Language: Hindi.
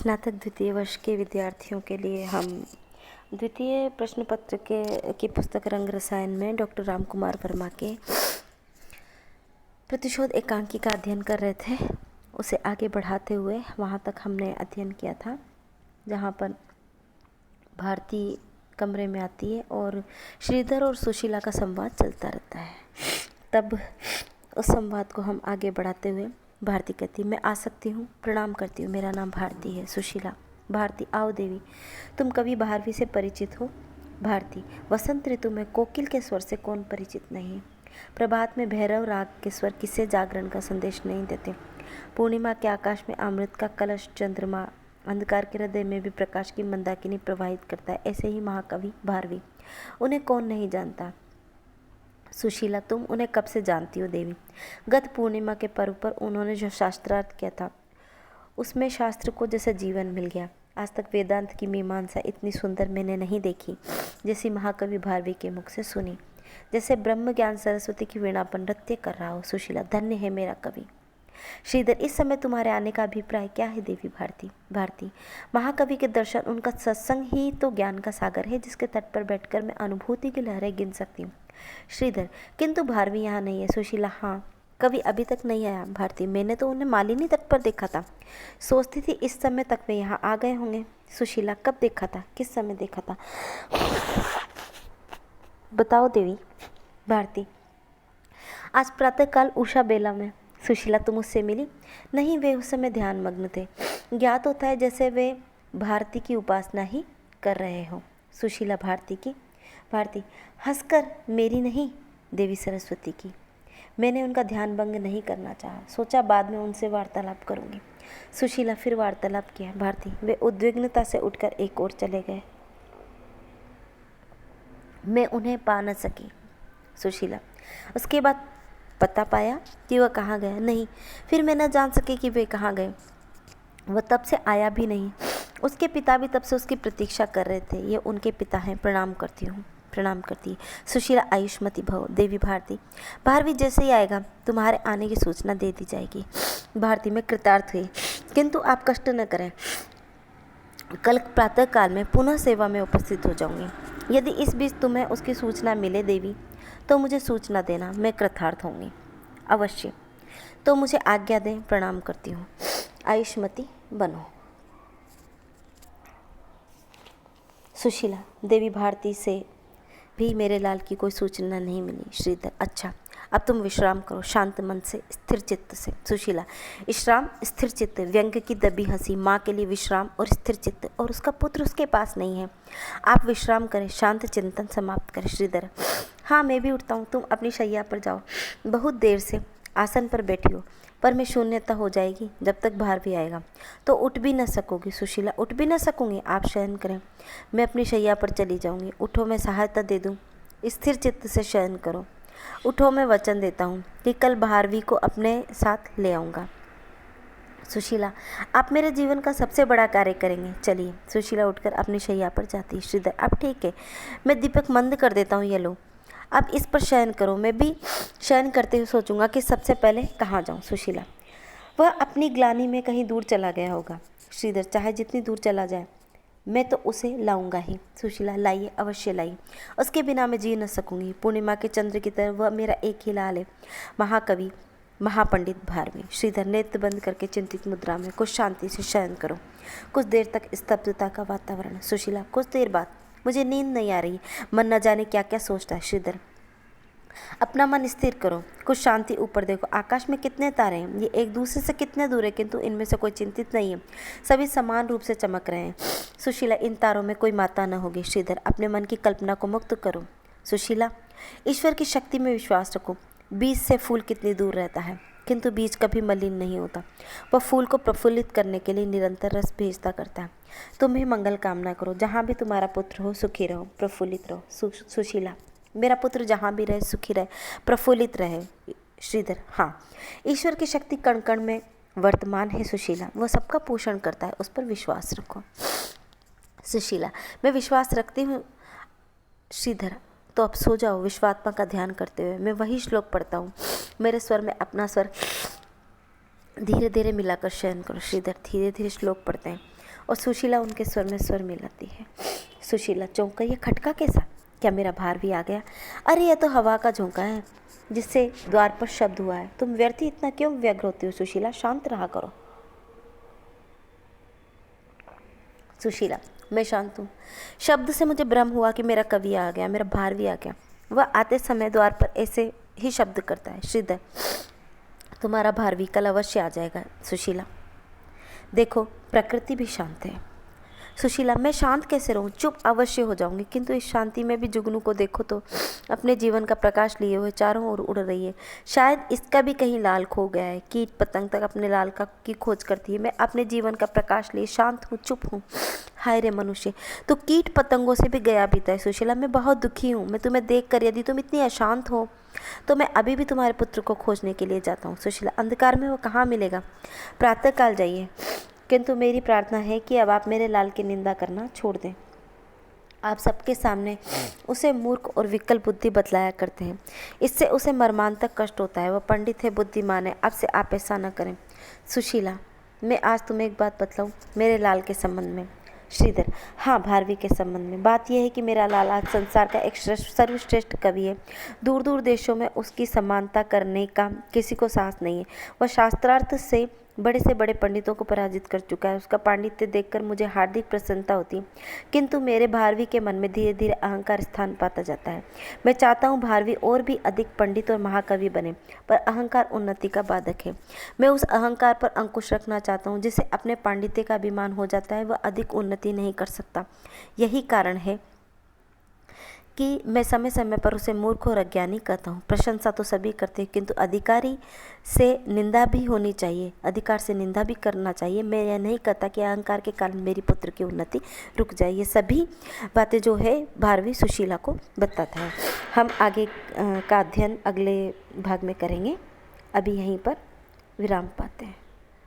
स्नातक द्वितीय वर्ष के विद्यार्थियों के लिए हम द्वितीय प्रश्न पत्र की पुस्तक रंग रसायन में डॉक्टर राम कुमार वर्मा के प्रतिशोध एकांकी का अध्ययन कर रहे थे। उसे आगे बढ़ाते हुए वहाँ तक हमने अध्ययन किया था जहाँ पर भारती कमरे में आती है और श्रीधर और सुशीला का संवाद चलता रहता है। तब उस संवाद को हम आगे बढ़ाते हुए भारती कहती, मैं आ सकती हूँ? प्रणाम करती हूँ, मेरा नाम भारती है। सुशीला, भारती, आओ देवी, तुम कभी 12वीं से परिचित हो? भारती, वसंत ऋतु में कोकिल के स्वर से कौन परिचित नहीं? प्रभात में भैरव राग के स्वर किसे जागरण का संदेश नहीं देते? पूर्णिमा के आकाश में अमृत का कलश चंद्रमा अंधकार के हृदय में भी प्रकाश की मंदाकिनी प्रवाहित करता है। ऐसे ही महाकवि भारवी, उन्हें कौन नहीं जानता? सुशीला, तुम उन्हें कब से जानती हो? देवी, गत पूर्णिमा के पर्व पर उन्होंने जो शास्त्रार्थ किया था उसमें शास्त्र को जैसे जीवन मिल गया। आज तक वेदांत की मीमांसा इतनी सुंदर मैंने नहीं देखी जैसी महाकवि भारवी के मुख से सुनी, जैसे ब्रह्म ज्ञान सरस्वती की वीणा पर नृत्य कर रहा हो। सुशीला, धन्य है मेरा कवि। श्रीधर, इस समय तुम्हारे आने का अभिप्राय क्या है? देवी, भारती, महाकवि के दर्शन, उनका सत्संग ही तो ज्ञान का सागर है जिसके तट पर बैठकर मैं अनुभूति की लहरें गिन सकती हूँ। श्रीधर, किंतु भारवी यहाँ नहीं है। सुशीला, हाँ, कभी अभी तक नहीं आया। भारती, मैंने तो उन्हें मालिनी तट पर देखा था। सोचती थी इस समय तक वे यहाँ आ गए होंगे। सुशीला, कब देखा था? किस समय देखा था? बताओ देवी। भारती, आज प्रातःकाल उषा बेला में। सुशीला, तुम उससे मिली? नहीं, वे उस समय ध्यान मग्न थे। ज्ञात होता है जैसे वे भारती की उपासना ही कर रहे हो। सुशीला, भारती की? भारती, हंसकर, मेरी नहीं, देवी सरस्वती की। मैंने उनका ध्यान भंग नहीं करना चाहा, सोचा बाद में उनसे वार्तालाप करूंगी। सुशीला, फिर वार्तालाप किया? भारती, वे उद्विग्नता से उठकर एक ओर चले गए। मैं उन्हें पा न सकी। सुशीला, उसके बाद पता पाया कि वह कहाँ गए? नहीं, फिर मैं न जान सकी कि वे कहाँ गए। वह तब से आया भी नहीं। उसके पिता भी तब से उसकी प्रतीक्षा कर रहे थे। ये उनके पिता हैं। प्रणाम करती हूँ। प्रणाम करती है सुशीला। आयुष्मती भव। देवी, भारती, भारवी जैसे ही आएगा तुम्हारे आने की सूचना दे दी जाएगी। भारती, मैं कृतार्थ हुई, किंतु आप कष्ट न करें, कल प्रातः काल में पुनः सेवा में उपस्थित हो जाऊंगी। यदि इस बीच तुम्हें उसकी सूचना मिले देवी तो मुझे सूचना देना, मैं कृतार्थ होंगी। अवश्य, तो मुझे आज्ञा दें। प्रणाम करती हूँ। आयुष्मती बनो। सुशीला, देवी, भारती से भी मेरे लाल की कोई सूचना नहीं मिली। श्रीधर, अच्छा, अब तुम विश्राम करो शांत मन से, स्थिर चित्त से। सुशीला, विश्राम, स्थिर चित्त, व्यंग की दबी हंसी। माँ के लिए विश्राम और स्थिर चित्त, और उसका पुत्र उसके पास नहीं है। आप विश्राम करें, शांत चिंतन समाप्त करें। श्रीधर, हाँ, मैं भी उठता हूँ, तुम अपनी शैया पर जाओ। बहुत देर से आसन पर बैठी हो, पर मैं शून्यता हो जाएगी जब तक भारवी आएगा तो उठ भी न सकोगी। सुशीला, उठ भी न सकूंगी, आप शयन करें, मैं अपनी शैया पर चली जाऊंगी। उठो, मैं सहायता दे दूं, स्थिर चित्त से शयन करो। उठो, मैं वचन देता हूँ कि कल भारवी को अपने साथ ले आऊँगा। सुशीला, आप मेरे जीवन का सबसे बड़ा कार्य करेंगे, चलिए। सुशीला उठकर अपनी शैया पर जाती है। श्रीधर, अब ठीक है, मैं दीपक मंद कर देता हूँ, ये लो, अब इस पर शयन करो। मैं भी शयन करते हुए सोचूंगा कि सबसे पहले कहाँ जाऊँ। सुशीला, वह अपनी ग्लानि में कहीं दूर चला गया होगा। श्रीधर, चाहे जितनी दूर चला जाए मैं तो उसे लाऊंगा ही। सुशीला, लाइए, अवश्य लाइए, उसके बिना मैं जी न सकूंगी। पूर्णिमा के चंद्र की तरह वह मेरा एक ही लाल है, महाकवि महापंडित भारवी। श्रीधर, नेत्र बंद करके चिंतित मुद्रा में कुछ शांति से शयन करो। कुछ देर तक स्तब्धता का वातावरण। सुशीला, कुछ देर बाद मुझे नींद नहीं आ रही, मन न जाने क्या क्या सोचता है। श्रीधर, अपना मन स्थिर करो, कुछ शांति ऊपर देखो। आकाश में कितने तारे हैं, ये एक दूसरे से कितने दूर है, किंतु इनमें से कोई चिंतित नहीं है, सभी समान रूप से चमक रहे हैं। सुशीला, इन तारों में कोई माता न होगी। श्रीधर, अपने मन की कल्पना को मुक्त करो। सुशीला, ईश्वर की शक्ति में विश्वास रखो। बीज से फूल कितनी दूर रहता है, किंतु बीज कभी मलिन नहीं होता, वह फूल को प्रफुल्लित करने के लिए निरंतर रस भेजता करता है। तुम्हें मंगल कामना करो, जहाँ भी तुम्हारा पुत्र हो सुखी रहो, प्रफुल्लित रहो। सुशीला, मेरा पुत्र जहाँ भी रहे सुखी रहे, प्रफुल्लित रहे। श्रीधर, हाँ, ईश्वर की शक्ति कण कण में वर्तमान है। सुशीला, वह सबका पोषण करता है, उस पर विश्वास रखो। सुशीला, मैं विश्वास रखती हूँ। श्रीधर, तो अब सो जाओ विश्वात्मा का ध्यान करते हुए। मैं वही श्लोक पढ़ता हूँ, मेरे स्वर में अपना स्वर धीरे धीरे मिलाकर शयन करो। श्रीधर धीरे धीरे श्लोक पढ़ते हैं और सुशीला उनके स्वर में स्वर मिलाती है। सुशीला चौंक कर, ये खटका कैसा? क्या मेरा भार भी आ गया? अरे यह तो हवा का झोंका है जिससे द्वार पर शब्द हुआ है। तुम व्यर्थ ही इतना क्यों व्यग्र होती हो सुशीला? शांत रहा करो। सुशीला मैं शांत हूँ। शब्द से मुझे भ्रम हुआ कि मेरा कवि आ गया, मेरा भार भी आ गया। वह आते समय द्वार पर ऐसे ही शब्द करता है। श्रीधर तुम्हारा भार भी कल अवश्य आ जाएगा। सुशीला देखो प्रकृति भी शांत है। सुशीला मैं शांत कैसे रहूं? चुप अवश्य हो जाऊंगी, किंतु इस शांति में भी जुगनू को देखो तो, अपने जीवन का प्रकाश लिए हुए चारों ओर उड़ रही है। शायद इसका भी कहीं लाल खो गया है। कीट पतंग तक अपने लाल का की खोज करती है। मैं अपने जीवन का प्रकाश लिए शांत हूँ, चुप हूँ। हाय रे मनुष्य, तो कीट पतंगों से भी गया बीता है। सुशीला मैं बहुत दुखी हूँ। मैं तुम्हें देख कर, यदि तुम इतनी अशांत हो तो मैं अभी भी तुम्हारे पुत्र को खोजने के लिए जाता हूँ। सुशीला अंधकार में वो कहाँ मिलेगा? प्रातःकाल जाइए, किंतु मेरी प्रार्थना है कि अब आप मेरे लाल की निंदा करना छोड़ दें। आप सबके सामने उसे मूर्ख और विकल बुद्धि बतलाया करते हैं, इससे उसे मर्मांतक कष्ट होता है। वह पंडित है, बुद्धिमान है, अब से आप ऐसा न करें। सुशीला मैं आज तुम्हें एक बात बतलाऊं मेरे लाल के संबंध में। श्रीधर हाँ, भारवी के संबंध में। बात यह है कि मेरा लाल आज संसार का एक सर्वश्रेष्ठ कवि है। दूर दूर देशों में उसकी समानता करने का किसी को साहस नहीं है। वह शास्त्रार्थ से बड़े पंडितों को पराजित कर चुका है। उसका पांडित्य देखकर मुझे हार्दिक प्रसन्नता होती है, किंतु मेरे भारवी के मन में धीरे धीरे अहंकार स्थान पाता जाता है। मैं चाहता हूँ भारवी और भी अधिक पंडित और महाकवि बने, पर अहंकार उन्नति का बाधक है। मैं उस अहंकार पर अंकुश रखना चाहता हूँ जिसे अपने पांडित्य का अभिमान हो जाता है, वह अधिक उन्नति नहीं कर सकता। यही कारण है कि मैं समय समय पर उसे मूर्ख और अज्ञानी कहता हूँ। प्रशंसा तो सभी करते हैं, किंतु अधिकारी से निंदा भी होनी चाहिए, अधिकार से निंदा भी करना चाहिए। मैं यह नहीं कहता कि अहंकार के कारण मेरी पुत्र की उन्नति रुक जाए। ये सभी बातें जो है भारवी सुशीला को बताता है। हम आगे का अध्ययन अगले भाग में करेंगे। अभी यहीं पर विराम पाते हैं।